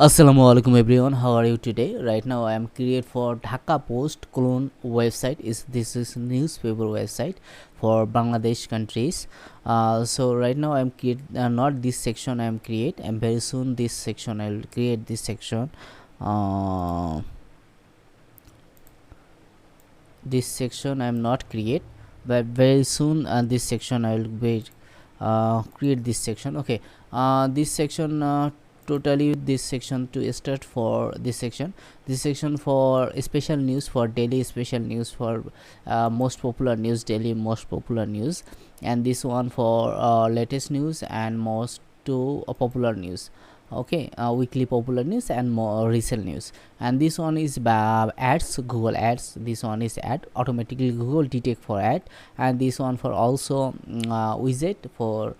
Assalamualaikum everyone, how are you today? Right now I am create for Dhaka Post clone website. This is newspaper website for Bangladesh countries. So right now I am create not this section I am create, and very soon this section I will create this section. This section I am not create, but very soon this section I will be create this section. Okay, this section totally this section to start for this section for special news, for daily special news, for most popular news, daily most popular news, and this one for latest news and most to popular news. Okay, weekly popular news and more recent news. And this one is ads, Google ads. This one is ad, automatically Google detect for ad. And this one for also widget for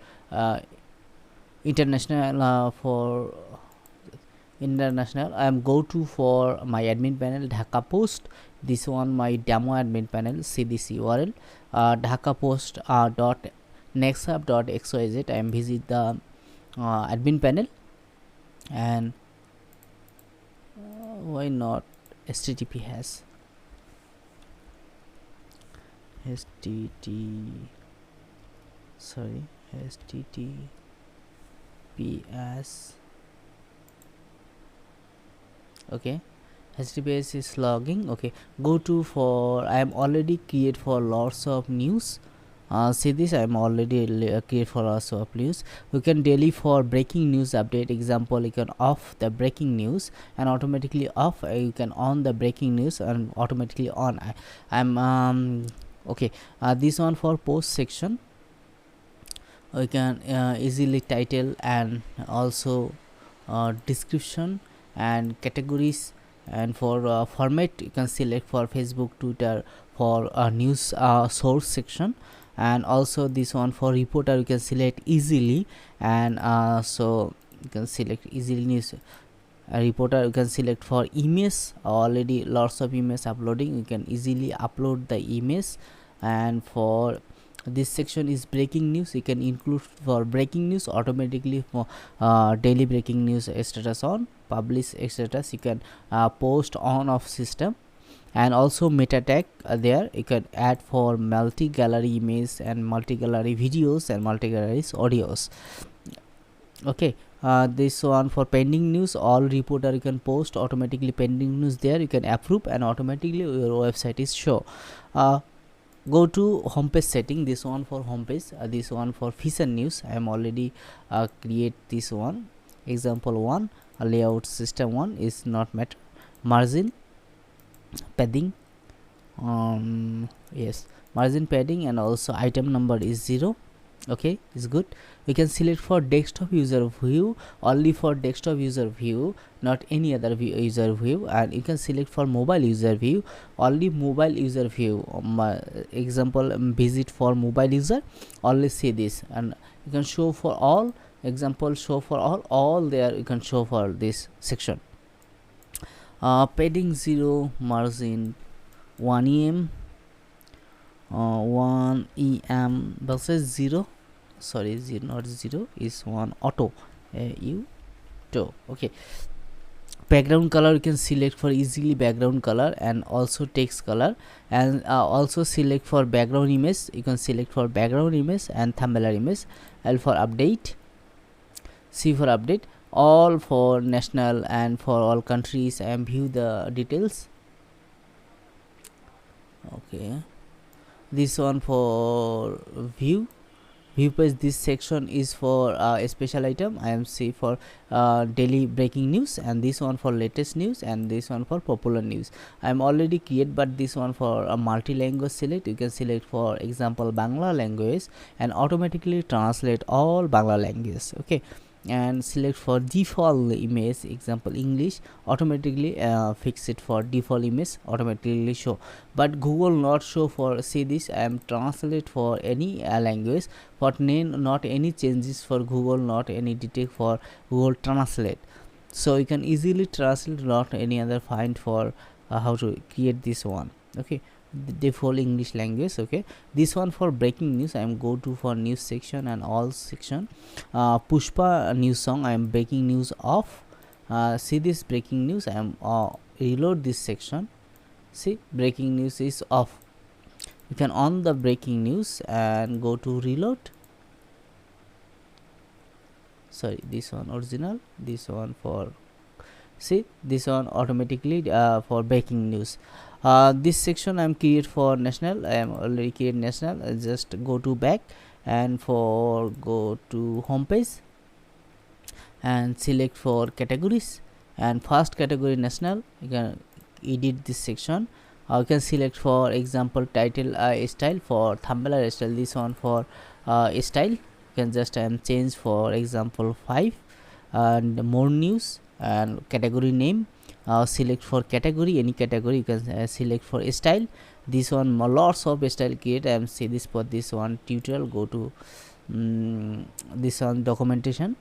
international for international. I am go to for my admin panel Dhaka Post. This one my demo admin panel. See this URL Dhaka Post dot NexUp dot xyz. I am visit the admin panel, and why not https https. Okay, https is logging. Okay, go to for I am already create for lots of news. See this, I am already create for lots of news. We can daily for breaking news update. Example, you can off the breaking news and automatically off. You can on the breaking news and automatically on. I'm okay. This one for post section. We can easily title and also description and categories, and for format you can select for Facebook, Twitter, for news source section, and also this one for reporter you can select easily, and so you can select easily news reporter. You can select for image, already lots of image uploading, you can easily upload the image. And for this section is breaking news, you can include for breaking news automatically for daily breaking news status on, publish status, you can post on of system. And also meta tag there you can add for multi gallery image and multi gallery videos and multi galleries audios. Okay, this one for pending news, all reporter you can post automatically pending news there, you can approve and automatically your website is show. Go to homepage setting, this one for homepage, this one for feature news. I am already create this one. Example 1, layout system 1 is not matter, margin padding, yes, margin padding, and also item number is 0. Okay, is good. We can select for desktop user view, only for desktop user view, not any other user view. And you can select for mobile user view, only mobile user view. Example, visit for mobile user, only see this. And you can show for all, example show for all there you can show for this section. Padding 0, margin 1 1 versus 0, sorry, 0 not 0 is 1 auto okay. Background color you can select for easily background color and also text color, and also select for background image, you can select for background image and thumbnail image. L for update, C for update, all for national and for all countries, and view the details. Okay, this one for view page, this section is for a special item. I am see for daily breaking news, and this one for latest news, and this one for popular news. I am already create, but this one for a multi-language select, you can select for example Bangla language and automatically translate all Bangla language. Okay, and select for default image, example English, automatically fix it for default image, automatically show. But Google not show for, see this, I am translate for any language, but not any changes for Google, not any detect for Google translate. So you can easily translate, not any other find for how to create this one. Okay, the default English language. Okay, this one for breaking news, I am go to for news section and all section. Pushpa news song, I am breaking news off. see this breaking news. I am reload this section. See, breaking news is off. You can on the breaking news and go to reload. Sorry, this one original, this one for, see, this one automatically for breaking news. This section I'm create for national. I am already create national. I just go to back and for go to home page and select for categories, and first category national. You can edit this section. You can select for example title style, for thumbnail style, this one for style. You can just change for example 5, and more news, and category name. Select for category, any category. You can select for style. This one lots of style create. I am see this for this one tutorial. Go to this one documentation.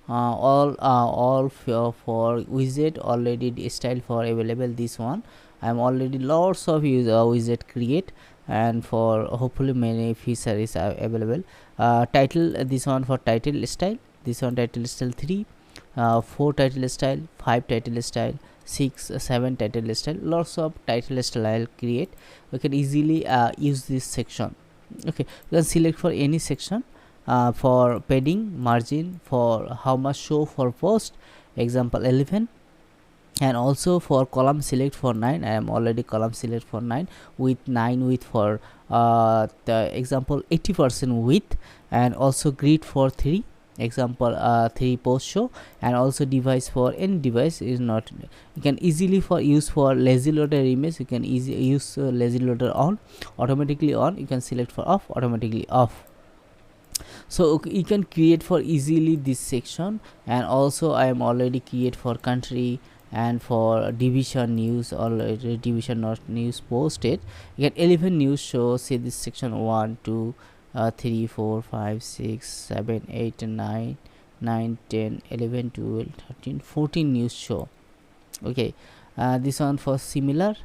All for widget already style for available. This one I am already lots of widget create, and for hopefully many feature is available. Title, this one for title style, this one title style 3, 4 title style, 5 title style, 6 7 title style. Lots of title style I'll create. We can easily use this section. Okay, you can select for any section. For padding, margin, for how much show for post, example 11, and also for column select for 9. I am already column select for 9 with 9 width for the example 80% width, and also grid for 3, example 3 post show, and also device for any device is not. You can easily for use for lazy loader image. You can easily use lazy loader on, automatically on. You can select for off, automatically off. So you can create for easily this section. And also I am already create for country and for division news, already division not news posted. You get 11 news show. See this section 1 2 3 4 5 6 7 8 9 9 10 11 12 13 14 news show. Okay, this one for similar,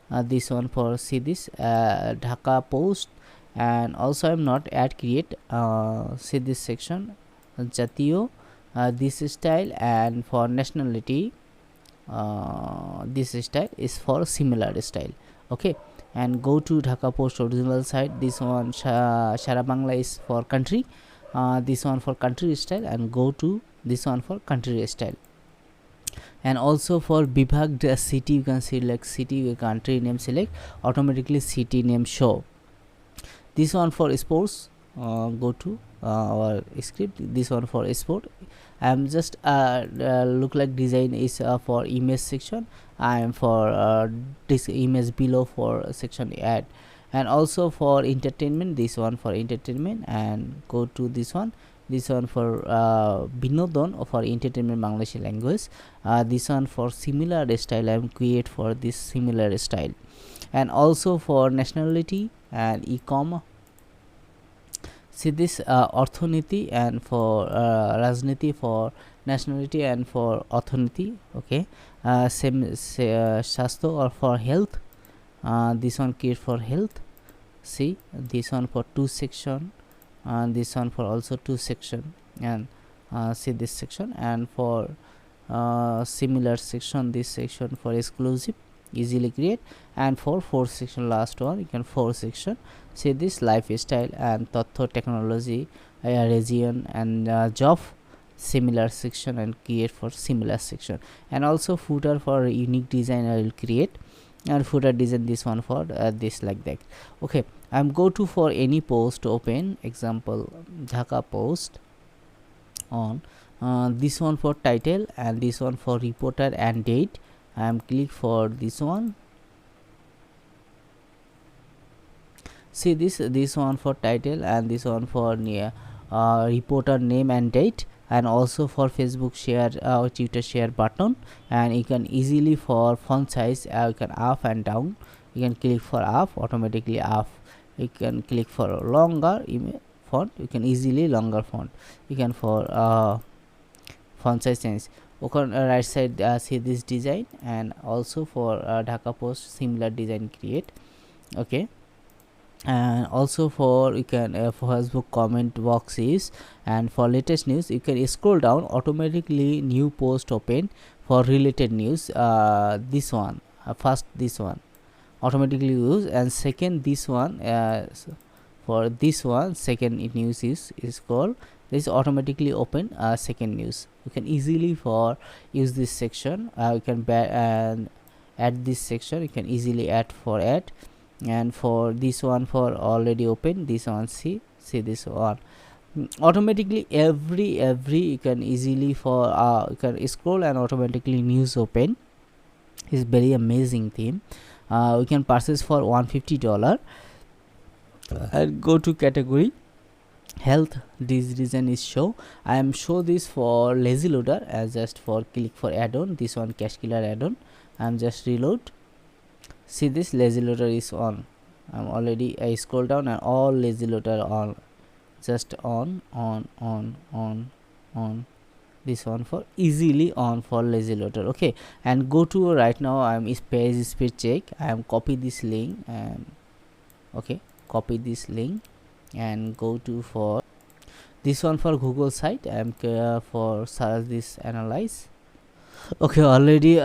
this one for see this Dhaka post. And also I am not add create. See this section Jatiyo, this style, and for nationality this style is for similar style. Okay, and go to Dhaka post original site. This one HeRa Bangla is for country, this one for country style, and go to this one for country style. And also for Bibhag city, you can select city, country name select, automatically city name show. This one for sports, go to our script. This one for sport. I am just look like design is for image section. I am for this image below for section add. And also for entertainment, this one for entertainment, and go to this one for binodon, for entertainment Bangladeshi language. This one for similar style, I am create for this similar style. And also for nationality and e-com, see this orthoনীতি, and for rajniti for nationality, and for orthoনীতি. Okay, same shastro or for health. This one create for health. See this one for 2 section, and this one for also 2 section, and see this section. And for similar section, this section for exclusive, easily create. And for 4 section, last one, you can 4 section. See this lifestyle and Totho technology, region, and job, similar section, and create for similar section. And also footer for unique design I will create, and footer design this one for this like that. Okay, I'm go to for any post, open example Dhaka post on this one for title, and this one for reporter and date. I am click for this one. See this one for title, and this one for reporter name and date. And also for Facebook share or Twitter share button. And you can easily for font size, you can up and down. You can click for up, automatically up. You can click for longer font, you can easily longer font. You can for font size change. Okay, right side see this design, and also for Dhaka post similar design create. Okay, and also for you can for Facebook comment boxes, and for latest news you can scroll down, automatically new post open for related news. This one, first this one automatically use, and second this one, for this one second news is called this automatically open second news. You can easily for use this section, you can and add this section, you can easily add for add. And for this one for already open, this one see this one. Automatically every you can easily for you can scroll and automatically news open. Is very amazing theme. We can purchase for $150 and go to category health. This reason is show. I am show this for lazy loader, as just for click for add-on, this one cache killer add-on. I'm just reload. See this lazy loader is on. I'm already, I scroll down and all lazy loader on, just on. This one for easily on for lazy loader. Okay, and go to right now I'm page speed check. I am copy this link and okay, copy this link and go to for this one for Google site. I am for search this analyze. Okay, already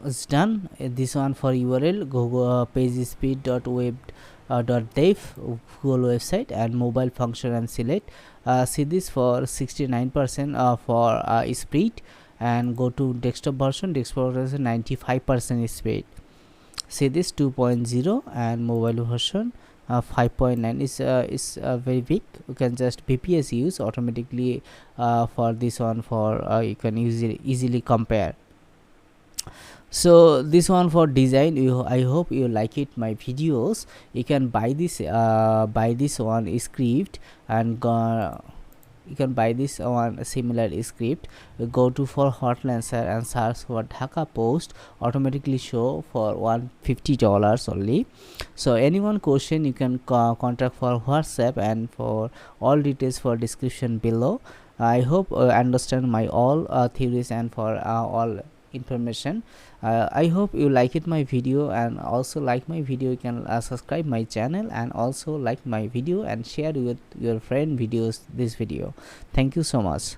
it's done. This one for URL Google page speed dot web dot dev Google website, and mobile function and select. See this for 69% for speed, and go to desktop version 95% speed. See this 2.0 and mobile version 5.9 is very big. You can just VPS use automatically for this one for you can easily compare. So this one for design, I hope you like it my videos. You can buy this one script, and you can buy this one similar script. Go to for Hotlancer and search for Dhaka post, automatically show for $150 only. So anyone question you can contact for WhatsApp, and for all details for description below. I hope understand my all theories and for all information. I hope you like it my video, and also like my video you can subscribe my channel, and also like my video and share with your friend videos this video. Thank you so much.